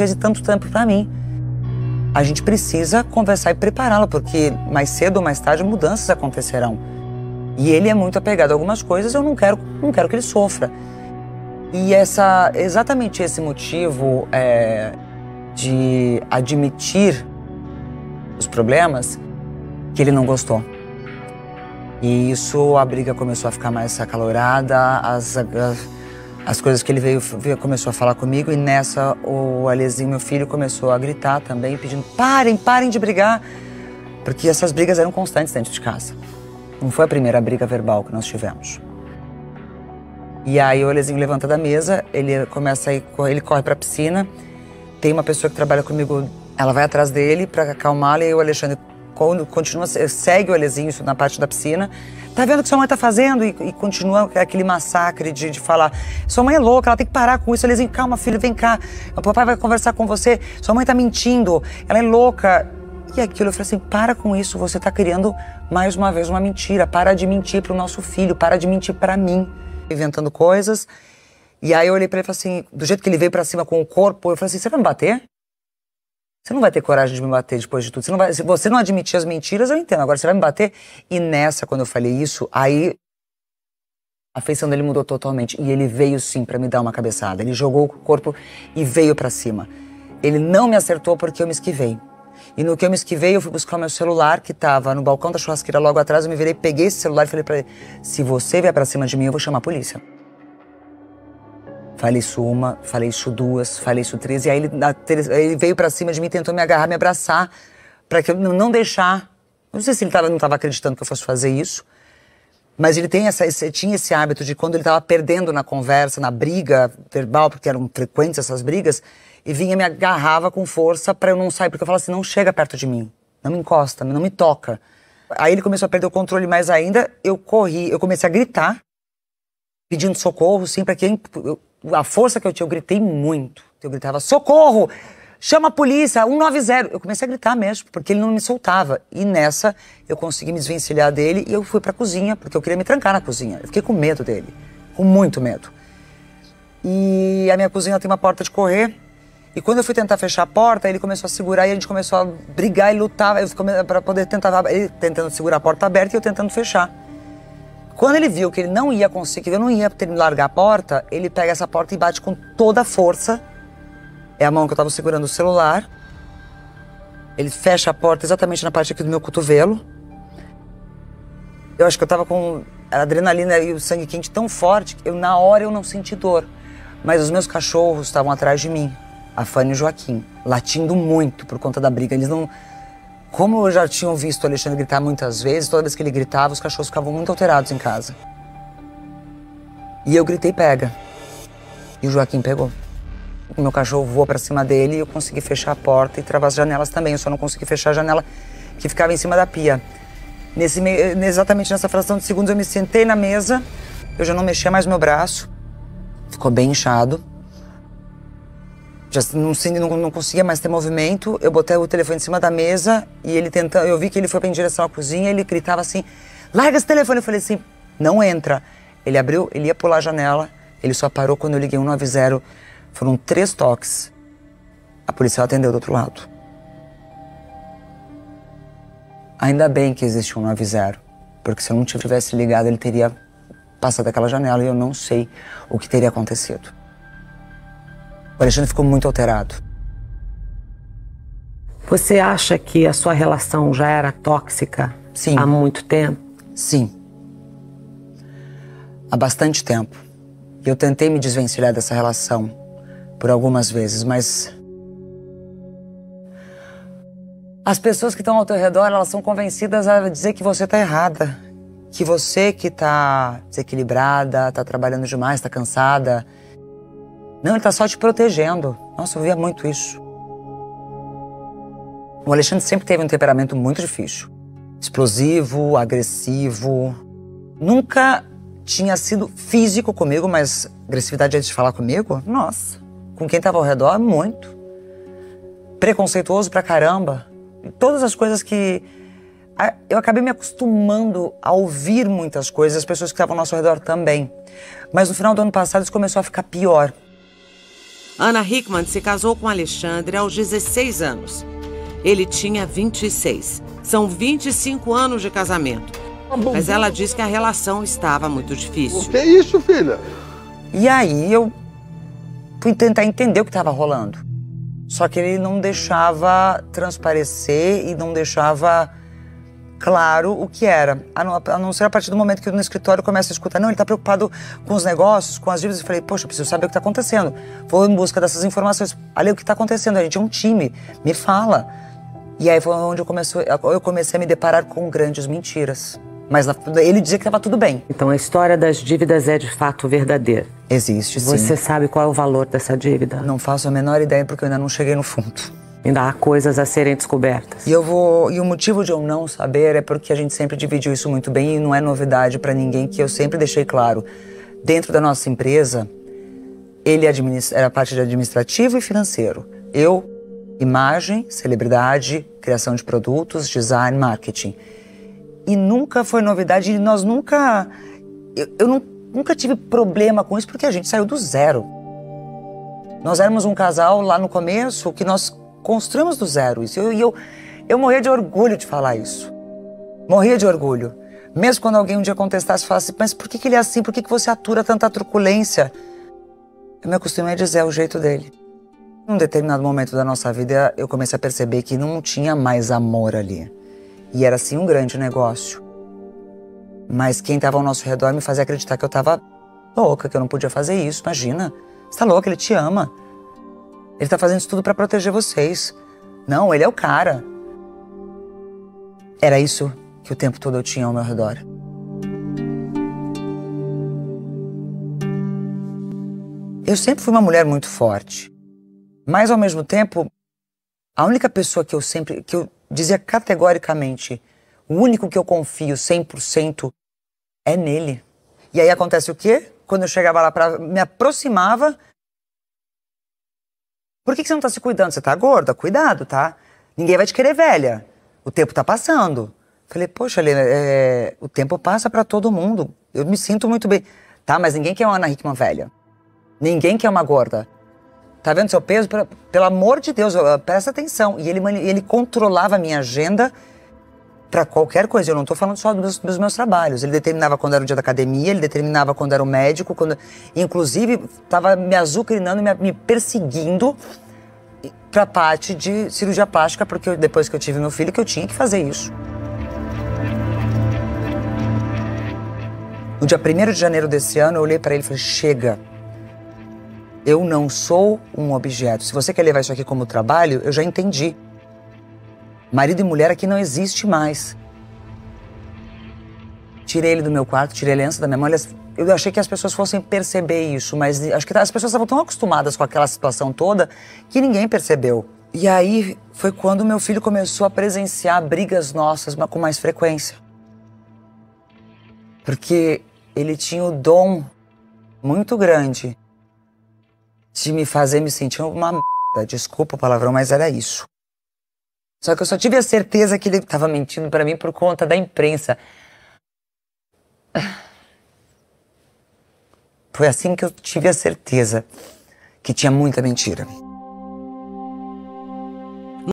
fez tanto tempo pra mim. A gente precisa conversar e prepará-lo, porque mais cedo ou mais tarde mudanças acontecerão. E ele é muito apegado a algumas coisas, eu não quero que ele sofra. E exatamente esse motivo de admitir os problemas que ele não gostou. E isso, a briga começou a ficar mais acalorada, as coisas que ele veio começou a falar comigo, e nessa o Alezinho, meu filho, começou a gritar também, pedindo parem de brigar, porque essas brigas eram constantes dentro de casa. Não foi a primeira briga verbal que nós tivemos. E aí o Alezinho levanta da mesa, ele corre pra piscina, tem uma pessoa que trabalha comigo, ela vai atrás dele pra acalmá-lo, e o Alexandre segue o Alezinho na parte da piscina. Tá vendo o que sua mãe tá fazendo? E continua aquele massacre de falar, sua mãe é louca, ela tem que parar com isso. Alezinho, calma, filho, vem cá, o papai vai conversar com você, sua mãe tá mentindo, ela é louca. E aquilo, eu falei assim, para com isso, você tá criando mais uma vez uma mentira, para de mentir pro nosso filho, para de mentir pra mim. Inventando coisas. E aí eu olhei pra ele e falei assim, do jeito que ele veio pra cima com o corpo, eu falei assim, você vai me bater? Você não vai ter coragem de me bater depois de tudo. Se você não admitir as mentiras, eu entendo. Agora você vai me bater? E nessa, quando eu falei isso, aí a feição dele mudou totalmente. E ele veio sim pra me dar uma cabeçada. Ele jogou o corpo e veio pra cima. Ele não me acertou porque eu me esquivei. E no que eu me esquivei, eu fui buscar o meu celular, que tava no balcão da churrasqueira logo atrás. Eu me virei, peguei esse celular e falei pra ele, se você vier pra cima de mim, eu vou chamar a polícia. Falei isso uma, falei isso duas, falei isso três. E aí ele veio pra cima de mim, tentou me agarrar, me abraçar, pra que eu não deixar. Não sei se ele não tava acreditando que eu fosse fazer isso. Mas ele tinha esse hábito de, quando ele tava perdendo na conversa, na briga verbal, porque eram frequentes essas brigas, e vinha e me agarrava com força pra eu não sair, porque eu falava assim, não chega perto de mim, não me encosta, não me toca. Aí ele começou a perder o controle mais ainda, eu comecei a gritar, pedindo socorro, sim, pra quem... A força que eu tinha, eu gritei muito. Eu gritava, socorro! Chama a polícia, 190. Eu comecei a gritar mesmo, porque ele não me soltava. E nessa, eu consegui me desvencilhar dele e eu fui pra cozinha, porque eu queria me trancar na cozinha. Eu fiquei com medo dele, com muito medo. E a minha cozinha tem uma porta de correr. E quando eu fui tentar fechar a porta, ele começou a segurar e a gente começou a brigar e lutar para poder tentar... Ele tentando segurar a porta aberta e eu tentando fechar. Quando ele viu que ele não ia conseguir, que eu não ia ter me largar a porta, ele pega essa porta e bate com toda a força. É a mão que eu tava segurando o celular. Ele fecha a porta exatamente na parte aqui do meu cotovelo. Eu acho que eu tava com a adrenalina e o sangue quente tão forte que na hora eu não senti dor. Mas os meus cachorros estavam atrás de mim, a Fanny e o Joaquim, latindo muito por conta da briga. Eles não... Como eu já tinham visto o Alexandre gritar muitas vezes, toda vez que ele gritava, os cachorros ficavam muito alterados em casa. E eu gritei, pega. E o Joaquim pegou. O meu cachorro voou pra cima dele e eu consegui fechar a porta e travar as janelas também. Eu só não consegui fechar a janela que ficava em cima da pia. Exatamente nessa fração de segundos eu me sentei na mesa, eu já não mexia mais meu braço, ficou bem inchado. Já não conseguia mais ter movimento. Eu botei o telefone em cima da mesa e ele tentando, eu vi que ele foi em direção à cozinha, ele gritava assim, larga esse telefone. Eu falei assim, não entra. Ele abriu, ele ia pular a janela, ele só parou quando eu liguei 190. Foram 3 toques. A polícia atendeu do outro lado. Ainda bem que existe 190, porque se eu não tivesse ligado, ele teria passado aquela janela e eu não sei o que teria acontecido. O Alexandre ficou muito alterado. Você acha que a sua relação já era tóxica? Sim. Há muito tempo? Sim. Há bastante tempo. E eu tentei me desvencilhar dessa relação por algumas vezes, mas... As pessoas que estão ao teu redor, elas são convencidas a dizer que você está errada. Que você que está desequilibrada, está trabalhando demais, está cansada. Não, ele tá só te protegendo. Nossa, eu via muito isso. O Alexandre sempre teve um temperamento muito difícil. Explosivo, agressivo. Nunca tinha sido físico comigo, mas agressividade de falar comigo? Nossa. Com quem tava ao redor, muito. Preconceituoso pra caramba. E todas as coisas que... Eu acabei me acostumando a ouvir muitas coisas, as pessoas que estavam ao nosso redor também. Mas no final do ano passado isso começou a ficar pior. Ana Hickman se casou com Alexandre aos 16 anos. Ele tinha 26. São 25 anos de casamento. Mas ela diz que a relação estava muito difícil. O que é isso, filha? E aí eu fui tentar entender o que estava rolando. Só que ele não deixava transparecer e não deixava claro o que era. A não ser a partir do momento que eu no escritório começo a escutar, não, ele está preocupado com os negócios, com as dívidas. Eu falei, poxa, eu preciso saber o que está acontecendo. Vou em busca dessas informações. Olha o que está acontecendo, a gente é um time, me fala. E aí foi onde eu comecei a me deparar com grandes mentiras. Mas ele dizia que estava tudo bem. Então a história das dívidas é de fato verdadeira? Existe, sim. Você sabe qual é o valor dessa dívida? Não faço a menor ideia porque eu ainda não cheguei no fundo. Ainda há coisas a serem descobertas. E o motivo de eu não saber é porque a gente sempre dividiu isso muito bem e não é novidade para ninguém, que eu sempre deixei claro. Dentro da nossa empresa, ele era a parte de administrativo e financeiro. Eu, imagem, celebridade, criação de produtos, design, marketing. E nunca foi novidade, e nós nunca... Eu nunca tive problema com isso porque a gente saiu do zero. Nós éramos um casal lá no começo que nós construímos do zero isso. Eu morria de orgulho de falar isso. Morria de orgulho. Mesmo quando alguém um dia contestasse e falasse, mas por que ele é assim? Por que você atura tanta truculência? Eu me acostumei a dizer, é o jeito dele. Num determinado momento da nossa vida, eu comecei a perceber que não tinha mais amor ali. E era sim um grande negócio. Mas quem estava ao nosso redor me fazia acreditar que eu estava louca, que eu não podia fazer isso. Imagina, você tá louca, ele te ama. Ele tá fazendo isso tudo para proteger vocês. Não, ele é o cara. Era isso que o tempo todo eu tinha ao meu redor. Eu sempre fui uma mulher muito forte. Mas ao mesmo tempo, a única pessoa que eu dizia categoricamente, o único que eu confio 100% é nele. E aí acontece o quê? Quando eu chegava lá, me aproximava... Por que você não tá se cuidando? Você tá gorda? Cuidado, tá? Ninguém vai te querer velha. O tempo tá passando. Falei, poxa, Helena, o tempo passa pra todo mundo. Eu me sinto muito bem. Tá, mas ninguém quer uma Ana Hickman velha. Ninguém quer uma gorda. Tá vendo seu peso? Pelo amor de Deus, presta atenção. E ele controlava a minha agenda para qualquer coisa. Eu não tô falando só dos meus trabalhos. Ele determinava quando era o dia da academia, ele determinava quando era o médico, inclusive tava me azucrinando, me perseguindo pra parte de cirurgia plástica, porque depois que eu tive meu filho, que eu tinha que fazer isso. No dia 1º de janeiro desse ano, eu olhei para ele e falei, chega. Eu não sou um objeto. Se você quer levar isso aqui como trabalho, eu já entendi. Marido e mulher aqui não existe mais. Tirei ele do meu quarto, tirei a aliança da minha mão. Eu achei que as pessoas fossem perceber isso, mas acho que as pessoas estavam tão acostumadas com aquela situação toda que ninguém percebeu. E aí foi quando meu filho começou a presenciar brigas nossas com mais frequência. Porque ele tinha o dom muito grande de me fazer me sentir uma merda. Desculpa o palavrão, mas era isso. Só que eu só tive a certeza que ele estava mentindo pra mim por conta da imprensa. Foi assim que eu tive a certeza que tinha muita mentira.